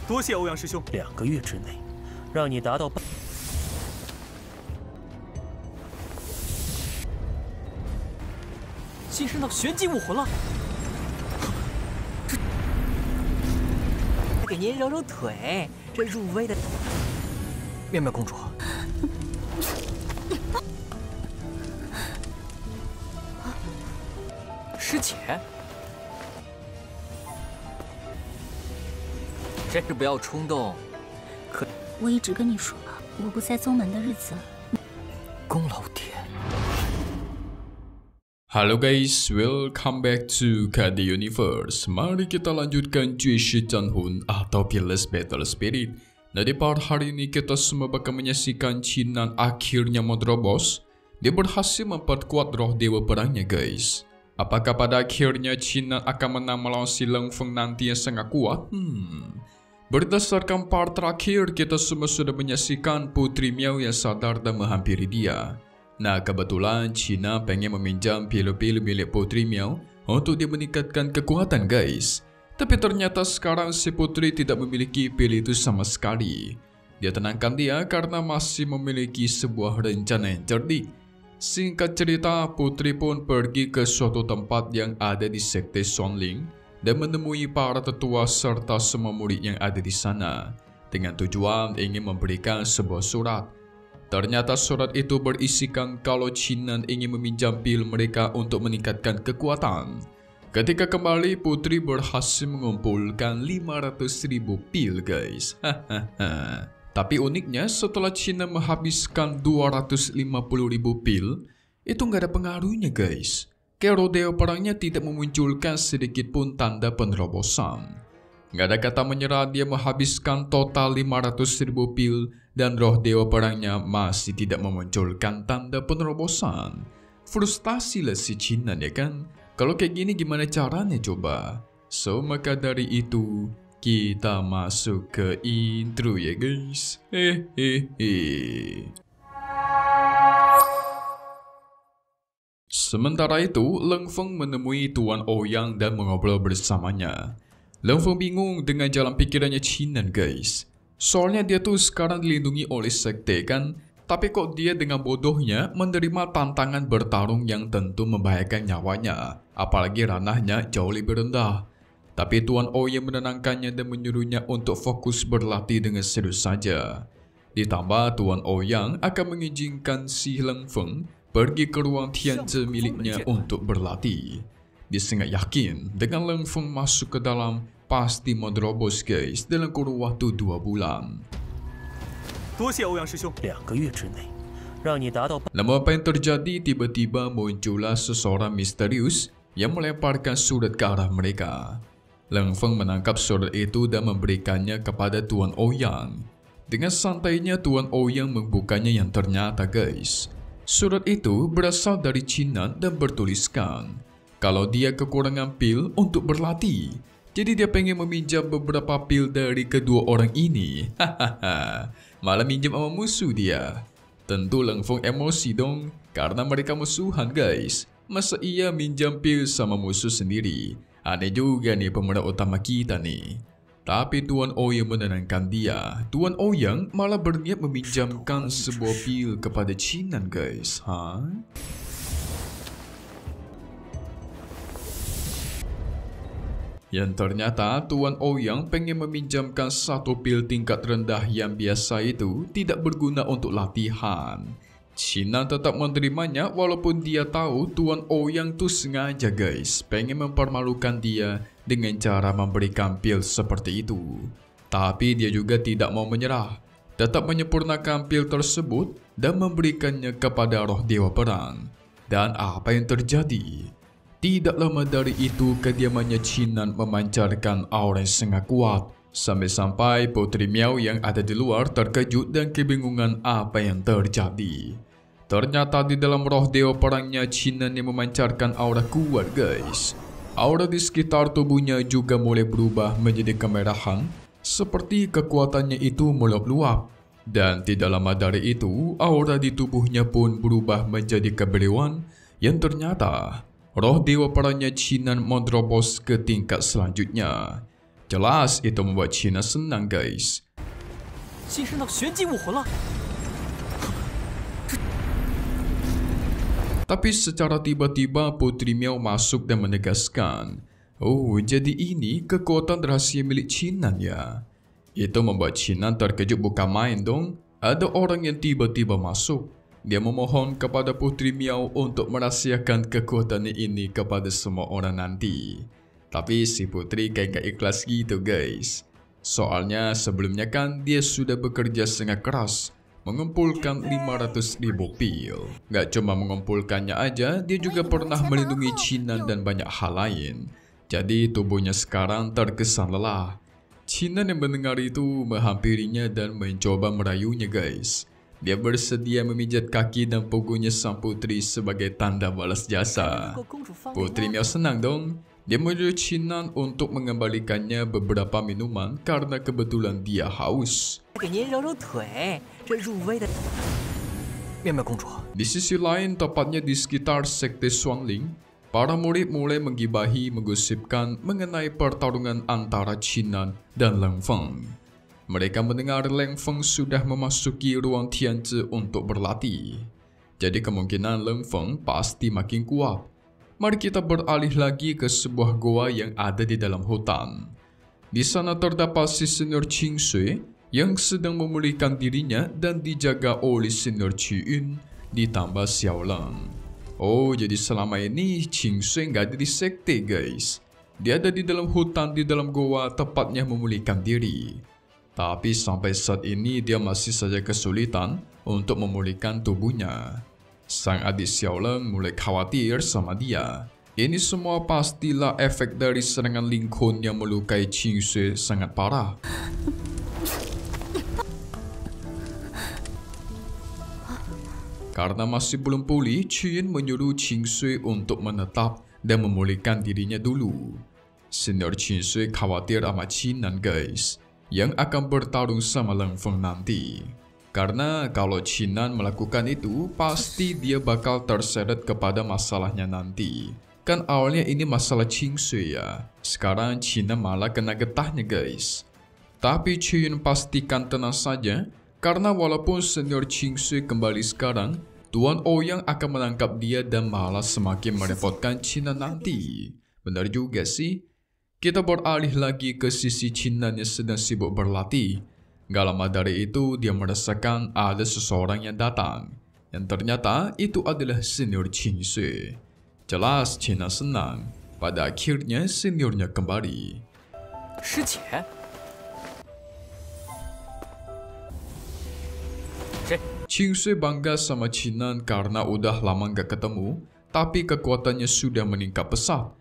多谢欧阳师兄。2个月之内，让你达到半。晋升到玄级武魂了。给您揉揉腿，这入微的。妙妙公主，师姐，真是不要冲动。我一直跟你说了，我不在宗门的日子。宫老爹。Halo guys, welcome back to KD Universe. Mari kita lanjutkan Juicy Chanhun atau Fearless Battle Spirit. Nah, di part hari ini kita semua bakal menyaksikan Chinan akhirnya menerobos. Dia berhasil memperkuat roh dewa perangnya guys. Apakah pada akhirnya Chinan akan menang melawan si Leng Feng nanti yang sangat kuat? Berdasarkan part terakhir, kita semua sudah menyaksikan Putri Miao yang sadar dan menghampiri dia. Nah, kebetulan Cina pengen meminjam pil-pil milik Putri Miao untuk dia meningkatkan kekuatan guys. Tapi ternyata sekarang si Putri tidak memiliki pil itu sama sekali. Dia tenangkan dia karena masih memiliki sebuah rencana yang cerdik. Singkat cerita, Putri pun pergi ke suatu tempat yang ada di Sekte Sonling dan menemui para tetua serta semua murid yang ada di sana dengan tujuan ingin memberikan sebuah surat. Ternyata surat itu berisikan kalau Chinan ingin meminjam pil mereka untuk meningkatkan kekuatan. Ketika kembali, Putri berhasil mengumpulkan 500.000 pil guys. Tapi uniknya setelah Chinan menghabiskan 250.000 pil, itu nggak ada pengaruhnya guys. Kero dewa perangnya tidak memunculkan sedikit pun tanda penerobosan. Nggak ada kata menyerah, dia menghabiskan total 500.000 pil dan roh dewa perangnya masih tidak memunculkan tanda penerobosan. Frustasi lah si Chinan ya kan? Kalau kayak gini gimana caranya coba? So maka dari itu kita masuk ke intro ya guys. Sementara itu, Leng Feng menemui Tuan Ouyang dan mengobrol bersamanya. Leng Feng bingung dengan jalan pikirannya Chinan guys. Soalnya dia tuh sekarang dilindungi oleh sekte kan, tapi kok dia dengan bodohnya menerima tantangan bertarung yang tentu membahayakan nyawanya, apalagi ranahnya jauh lebih rendah. Tapi Tuan Ouyang menenangkannya dan menyuruhnya untuk fokus berlatih dengan serius saja. Ditambah Tuan Ouyang akan mengizinkan si Leng Feng pergi ke ruang Tianzi miliknya untuk berlatih. Dia sangat yakin dengan Leng Feng masuk ke dalam pasti menerobos guys dalam kurun waktu 2 bulan. 多谢欧阳师兄。2个月之内，让你达到。 Namun apa yang terjadi, tiba-tiba muncullah seseorang misterius yang melemparkan surat ke arah mereka. Leng Feng menangkap surat itu dan memberikannya kepada Tuan Ouyang. Dengan santainya Tuan Ouyang membukanya yang ternyata guys, surat itu berasal dari Chinan dan bertuliskan kalau dia kekurangan pil untuk berlatih. Jadi dia pengen meminjam beberapa pil dari kedua orang ini. Malah minjam sama musuh dia. Tentu Leng Feng emosi dong, karena mereka musuhan guys. Masa iya minjam pil sama musuh sendiri? Aneh juga nih pemeran utama kita nih. Tapi Tuan Ouyang menenangkan dia. Tuan Ouyang malah berniat meminjamkan sebuah pil kepada Chinan guys. Yang ternyata Tuan Ouyang pengen meminjamkan satu pil tingkat rendah yang biasa itu tidak berguna untuk latihan. Chinan tetap menerimanya walaupun dia tahu Tuan Ouyang tuh sengaja guys pengen mempermalukan dia dengan cara memberikan pil seperti itu. Tapi dia juga tidak mau menyerah, tetap menyempurnakan pil tersebut dan memberikannya kepada roh dewa perang. Dan apa yang terjadi? Tidak lama dari itu, kediamannya Chinan memancarkan aura yang sangat kuat. Sampai-sampai Putri Miao yang ada di luar terkejut dan kebingungan apa yang terjadi. Ternyata di dalam roh dewa perangnya Chinan yang memancarkan aura kuat guys. Aura di sekitar tubuhnya juga mulai berubah menjadi kemerahan, seperti kekuatannya itu meluap-luap. Dan tidak lama dari itu, aura di tubuhnya pun berubah menjadi kebiruan yang ternyata roh dewa perangnya Chinan menerobos ke tingkat selanjutnya. Jelas itu membuat Cina senang guys. 晋升到玄级武魂了。 Tapi secara tiba-tiba Putri Miao masuk dan menegaskan, oh, jadi ini kekuatan rahasia milik Cinan ya. Itu membuat Cinan terkejut bukan main dong. Ada orang yang tiba-tiba masuk. Dia memohon kepada Putri Miao untuk merahasiakan kekuatan ini kepada semua orang nanti. Tapi si Putri kayak gak ikhlas gitu guys. Soalnya sebelumnya kan dia sudah bekerja sangat keras mengumpulkan 500.000 pil. Gak cuma mengumpulkannya aja, dia juga pernah melindungi Cinan dan banyak hal lain. Jadi tubuhnya sekarang terkesan lelah. Cinan yang mendengar itu menghampirinya dan mencoba merayunya guys. Dia bersedia memijat kaki dan punggungnya sang putri sebagai tanda balas jasa. Putri Miao senang dong. Dia menyuruh Cinan untuk mengembalikannya beberapa minuman karena kebetulan dia haus. 给您揉揉腿，这入微的。妙妙公主， Di sisi lain, tepatnya di sekitar sekte Xuanling, para murid mulai menggibahi menggosipkan mengenai pertarungan antara Cinan dan Leng Feng. Mereka mendengar Leng Feng sudah memasuki ruang Tianzi untuk berlatih. Jadi kemungkinan Leng Feng pasti makin kuat. Mari kita beralih lagi ke sebuah goa yang ada di dalam hutan. Di sana terdapat si senior Qing Sui yang sedang memulihkan dirinya dan dijaga oleh senior Qi Yun ditambah Xiao Leng. Oh, jadi selama ini Qing Sui nggak ada di sekte guys. Dia ada di dalam hutan di dalam goa tepatnya memulihkan diri. Tapi sampai saat ini dia masih saja kesulitan untuk memulihkan tubuhnya. Sang adik Xiao Leng mulai khawatir sama dia. Ini semua pastilah efek dari serangan Ling Kun yang melukai Qing Sui sangat parah. Karena masih belum pulih, Qi Yun menyuruh Qing Sui untuk menetap dan memulihkan dirinya dulu. Senior Qing Sui khawatir sama Cinan guys, yang akan bertarung sama Leng Feng nanti. Karena kalau Cinan melakukan itu, pasti dia bakal terseret kepada masalahnya nanti. Kan awalnya ini masalah Qing Sui ya, sekarang Cinan malah kena getahnya guys. Tapi Qi Yun pastikan tenang saja, karena walaupun senior Qing Sui kembali sekarang, Tuan Ouyang akan menangkap dia dan malah semakin merepotkan Cinan nanti. Benar juga sih. Kita beralih lagi ke sisi Cinan yang sedang sibuk berlatih. Gak lama dari itu, dia merasakan ada seseorang yang datang. Yang ternyata itu adalah senior Qing Sui. Jelas Cinan senang. Pada akhirnya seniornya kembali. 师姐，谁？ Qing Sui bangga sama Cinan karena udah lama gak ketemu, tapi kekuatannya sudah meningkat pesat.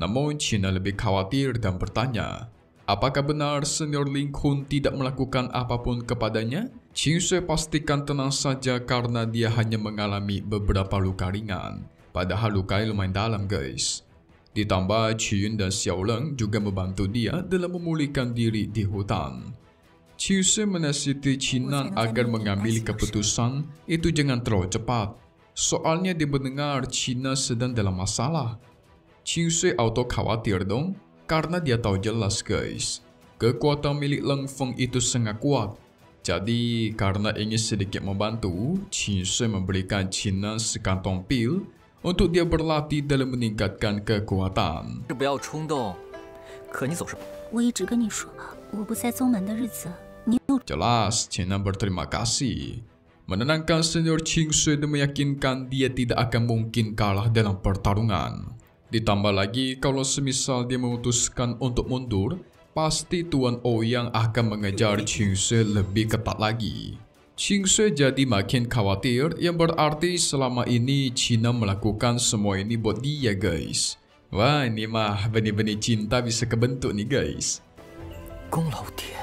Namun Cinan lebih khawatir dan bertanya, apakah benar senior Ling Kun tidak melakukan apapun kepadanya? Qing Sui pastikan tenang saja karena dia hanya mengalami beberapa luka ringan. Padahal lukanya lumayan dalam guys. Ditambah Qi Yun dan Xiao Leng juga membantu dia dalam memulihkan diri di hutan. Qing Sui menasihati Cinan agar mengambil keputusan itu jangan terlalu cepat. Soalnya dia mendengar Cinan sedang dalam masalah. Qing Sui auto khawatir dong. Karena dia tahu jelas guys, kekuatan milik Leng Feng itu sangat kuat. Jadi karena ingin sedikit membantu, Qing Sui memberikan Cinan sekantong pil untuk dia berlatih dalam meningkatkan kekuatan. 不要冲动。可你总是我一直跟你说了，我不在宗门的日子，你有 Jelas, Cinan berterima kasih. Menenangkan senior Qing Sui dan meyakinkan dia tidak akan mungkin kalah dalam pertarungan. Ditambah lagi, kalau semisal dia memutuskan untuk mundur, pasti Tuan Ouyang akan mengejar Qing Sui lebih ketat lagi. Qing Sui jadi makin khawatir, yang berarti selama ini Cinan melakukan semua ini buat dia guys. Wah, ini mah benih-benih cinta bisa kebentuk nih guys. 宫老爹，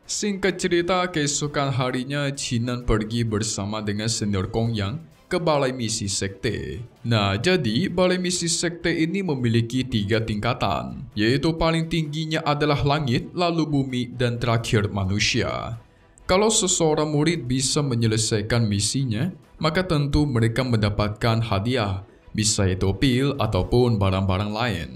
Singkat cerita, keesokan harinya Cinan pergi bersama dengan senior Kongyang ke balai misi sekte. Nah, jadi balai misi sekte ini memiliki 3 tingkatan, yaitu paling tingginya adalah langit, lalu bumi, dan terakhir manusia. Kalau seseorang murid bisa menyelesaikan misinya, maka tentu mereka mendapatkan hadiah, bisa itu pil ataupun barang-barang lain.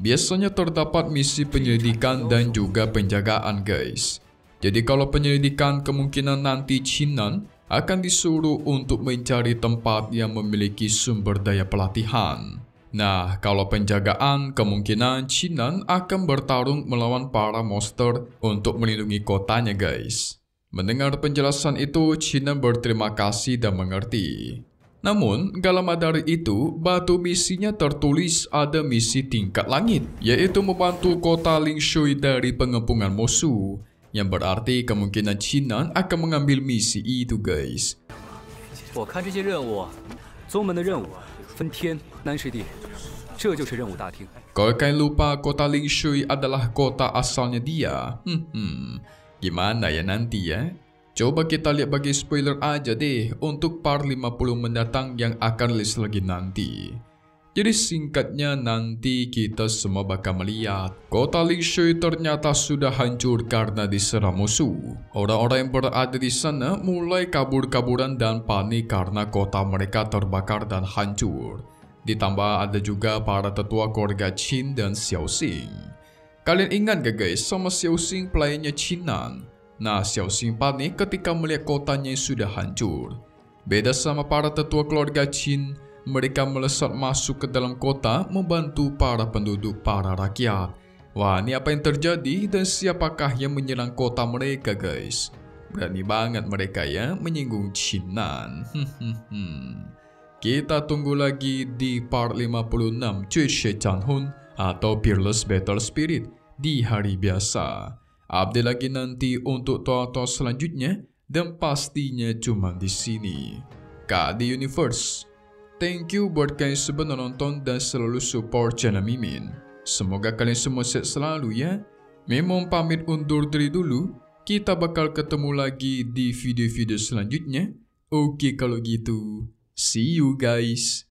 Biasanya terdapat misi penyelidikan dan juga penjagaan guys. Jadi kalau penyelidikan kemungkinan nanti Qinnan akan disuruh untuk mencari tempat yang memiliki sumber daya pelatihan. Nah, kalau penjagaan, kemungkinan Qinnan akan bertarung melawan para monster untuk melindungi kotanya guys. Mendengar penjelasan itu, Qinnan berterima kasih dan mengerti. Namun, gak lama dari itu, batu misinya tertulis ada misi tingkat langit, yaitu membantu kota Lingshui dari pengepungan musuh. Yang berarti kemungkinan Qinnan akan mengambil misi itu guys. 我看这些任务，宗门的任务分天南水地，这就是任务大厅。 Kalau kalian lupa kota Lingshui adalah kota asalnya dia, gimana ya nanti ya? Coba kita lihat bagi spoiler aja deh untuk part 50 mendatang yang akan rilis lagi nanti. Jadi singkatnya nanti kita semua bakal melihat kota Lingshui ternyata sudah hancur karena diserang musuh. Orang-orang yang berada di sana mulai kabur-kaburan dan panik karena kota mereka terbakar dan hancur. Ditambah ada juga para tetua keluarga Qin dan Xiaoxing. Kalian ingat gak guys sama Xiaoxing pelayannya Qinnan? Nah, Xiaoxing panik ketika melihat kotanya yang sudah hancur. Beda sama para tetua keluarga Qin, mereka melesat masuk ke dalam kota membantu para penduduk, para rakyat. Wah, ini apa yang terjadi dan siapakah yang menyerang kota mereka guys? Berani banget mereka ya menyinggung Qinnan. Kita tunggu lagi di part 56 Cuishe Chanhun atau Peerless Battle Spirit di hari biasa. Update lagi nanti untuk toa-toa selanjutnya dan pastinya cuma di sini. KD Universe. Thank you buat kalian semua nonton dan selalu support channel Mimin. Semoga kalian semua sehat selalu ya. Memang pamit undur diri dulu. Kita bakal ketemu lagi di video-video selanjutnya. Oke kalau gitu. See you guys.